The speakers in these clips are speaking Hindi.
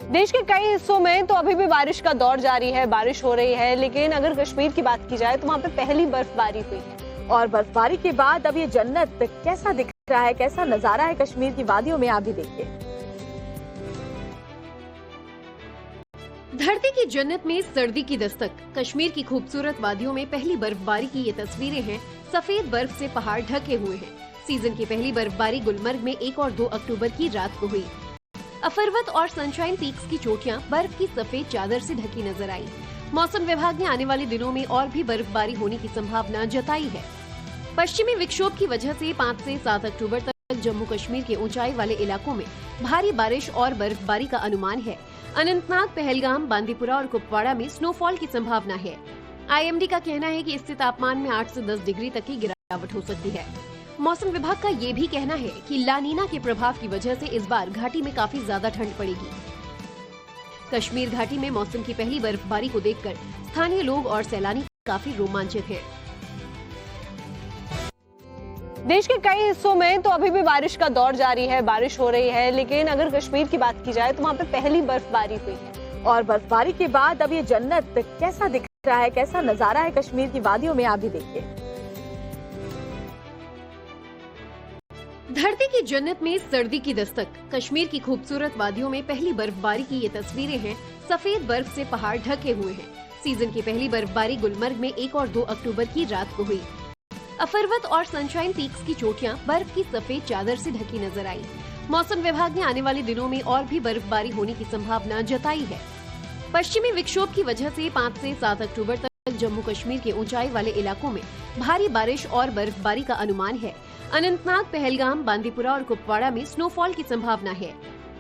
देश के कई हिस्सों में तो अभी भी बारिश का दौर जारी है, बारिश हो रही है, लेकिन अगर कश्मीर की बात की जाए तो वहाँ पे पहली बर्फबारी हुई है। और बर्फबारी के बाद अब ये जन्नत कैसा दिख रहा है, कैसा नजारा है कश्मीर की वादियों में, आप भी देखिए। धरती की जन्नत में सर्दी की दस्तक, कश्मीर की खूबसूरत वादियों में पहली बर्फबारी की ये तस्वीरें हैं। सफेद बर्फ से पहाड़ ढके हुए हैं। सीजन की पहली बर्फबारी गुलमर्ग में 1 और 2 अक्टूबर की रात को हुई। अफरवत और सनशाइन पीक्स की चोटियां बर्फ की सफेद चादर से ढकी नजर आई। मौसम विभाग ने आने वाले दिनों में और भी बर्फबारी होने की संभावना जताई है। पश्चिमी विक्षोभ की वजह से 5 से 7 अक्टूबर तक जम्मू कश्मीर के ऊंचाई वाले इलाकों में भारी बारिश और बर्फबारी का अनुमान है। अनंतनाग, पहलगाम, बांदीपुरा और कुपवाड़ा में स्नोफॉल की संभावना है। IMD का कहना है कि इससे तापमान में 8 से 10 डिग्री तक की गिरावट हो सकती है। मौसम विभाग का ये भी कहना है कि लानीना के प्रभाव की वजह से इस बार घाटी में काफी ज्यादा ठंड पड़ेगी। कश्मीर घाटी में मौसम की पहली बर्फबारी को देखकर स्थानीय लोग और सैलानी काफी रोमांचित हैं। देश के कई हिस्सों में तो अभी भी बारिश का दौर जारी है, बारिश हो रही है, लेकिन अगर कश्मीर की बात की जाए तो वहाँ पे पहली बर्फबारी हुई है। और बर्फबारी के बाद अब ये जन्नत कैसा दिख रहा है, कैसा नजारा है कश्मीर की वादियों में, आप भी देखिए। धरती की जन्नत में सर्दी की दस्तक, कश्मीर की खूबसूरत वादियों में पहली बर्फबारी की ये तस्वीरें हैं। सफेद बर्फ से पहाड़ ढके हुए हैं। सीजन की पहली बर्फबारी गुलमर्ग में 1 और 2 अक्टूबर की रात को हुई। अफरवत और सनशाइन पीक्स की चोटियां बर्फ की सफेद चादर से ढकी नजर आई। मौसम विभाग ने आने वाले दिनों में और भी बर्फबारी होने की संभावना जताई है। पश्चिमी विक्षोभ की वजह से 5 से 7 अक्टूबर तक जम्मू कश्मीर के ऊंचाई वाले इलाकों में भारी बारिश और बर्फबारी का अनुमान है। अनंतनाग, पहलगाम, बांदीपुरा और कुपवाड़ा में स्नोफॉल की संभावना है।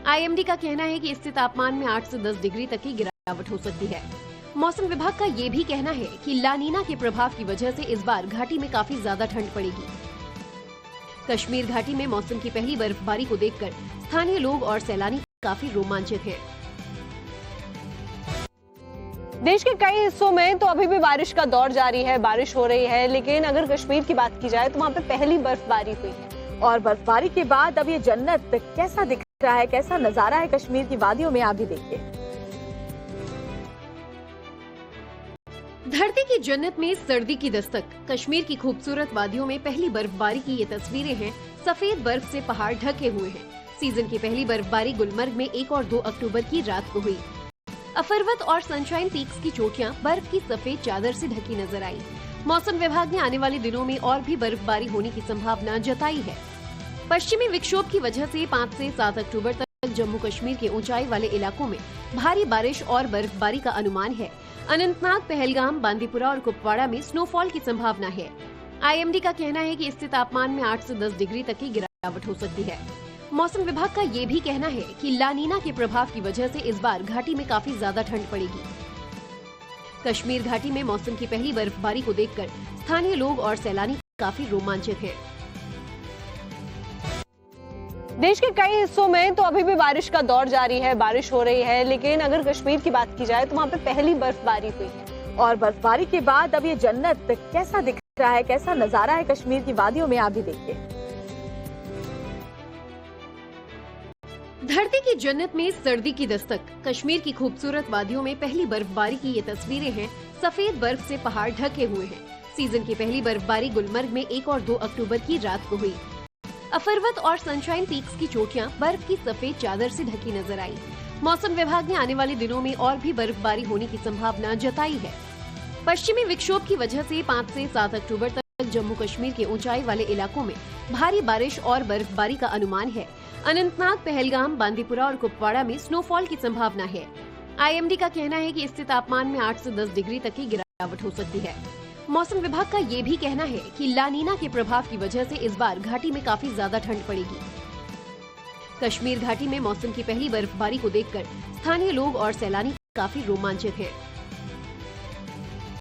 IMD का कहना है कि इससे तापमान में 8 से 10 डिग्री तक की गिरावट हो सकती है। मौसम विभाग का ये भी कहना है कि लानीना के प्रभाव की वजह से इस बार घाटी में काफी ज्यादा ठंड पड़ेगी। कश्मीर घाटी में मौसम की पहली बर्फबारी को देखकर स्थानीय लोग और सैलानी काफी रोमांचित हैं। देश के कई हिस्सों में तो अभी भी बारिश का दौर जारी है, बारिश हो रही है, लेकिन अगर कश्मीर की बात की जाए तो वहाँ पे पहली बर्फबारी हुई है। और बर्फबारी के बाद अब ये जन्नत कैसा दिख रहा है, कैसा नजारा है कश्मीर की वादियों में, आप भी देखिए। धरती की जन्नत में सर्दी की दस्तक, कश्मीर की खूबसूरत वादियों में पहली बर्फबारी की ये तस्वीरें हैं। सफेद बर्फ से पहाड़ ढके हुए हैं। सीजन की पहली बर्फबारी गुलमर्ग में 1 और 2 अक्टूबर की रात को हुई। अफरवत और सनशाइन पीक्स की चोटियां बर्फ की सफेद चादर से ढकी नजर आई। मौसम विभाग ने आने वाले दिनों में और भी बर्फबारी होने की संभावना जताई है। पश्चिमी विक्षोभ की वजह से 5 से 7 अक्टूबर तक जम्मू कश्मीर के ऊंचाई वाले इलाकों में भारी बारिश और बर्फबारी का अनुमान है। अनंतनाग, पहलगाम, बांदीपुरा और कुपवाड़ा में स्नोफॉल की संभावना है। IMD का कहना है कि इससे तापमान में 8 से 10 डिग्री तक की गिरावट हो सकती है। मौसम विभाग का ये भी कहना है कि लानीना के प्रभाव की वजह से इस बार घाटी में काफी ज्यादा ठंड पड़ेगी। कश्मीर घाटी में मौसम की पहली बर्फबारी को देखकर स्थानीय लोग और सैलानी काफी रोमांचित हैं। देश के कई हिस्सों में तो अभी भी बारिश का दौर जारी है, बारिश हो रही है, लेकिन अगर कश्मीर की बात की जाए तो वहाँ पे पहली बर्फबारी हुई है। और बर्फबारी के बाद अब ये जन्नत कैसा दिख रहा है, कैसा नजारा है कश्मीर की वादियों में, आप भी देखिए। धरती की जन्नत में सर्दी की दस्तक, कश्मीर की खूबसूरत वादियों में पहली बर्फबारी की ये तस्वीरें हैं। सफेद बर्फ से पहाड़ ढके हुए हैं। सीजन की पहली बर्फबारी गुलमर्ग में 1 और 2 अक्टूबर की रात को हुई। अफरवत और सनशाइन पीक्स की चोटियां बर्फ की सफेद चादर से ढकी नजर आई। मौसम विभाग ने आने वाले दिनों में और भी बर्फबारी होने की संभावना जताई है। पश्चिमी विक्षोभ की वजह से 5 से 7 अक्टूबर तक जम्मू कश्मीर के ऊंचाई वाले इलाकों में भारी बारिश और बर्फबारी का अनुमान है। अनंतनाग, पहलगाम, बांदीपुरा और कुपवाड़ा में स्नोफॉल की संभावना है। IMD का कहना है कि इससे तापमान में 8 से 10 डिग्री तक की गिरावट हो सकती है। मौसम विभाग का ये भी कहना है कि लानीना के प्रभाव की वजह से इस बार घाटी में काफी ज्यादा ठंड पड़ेगी। कश्मीर घाटी में मौसम की पहली बर्फबारी को देखकर स्थानीय लोग और सैलानी काफी रोमांचित हैं।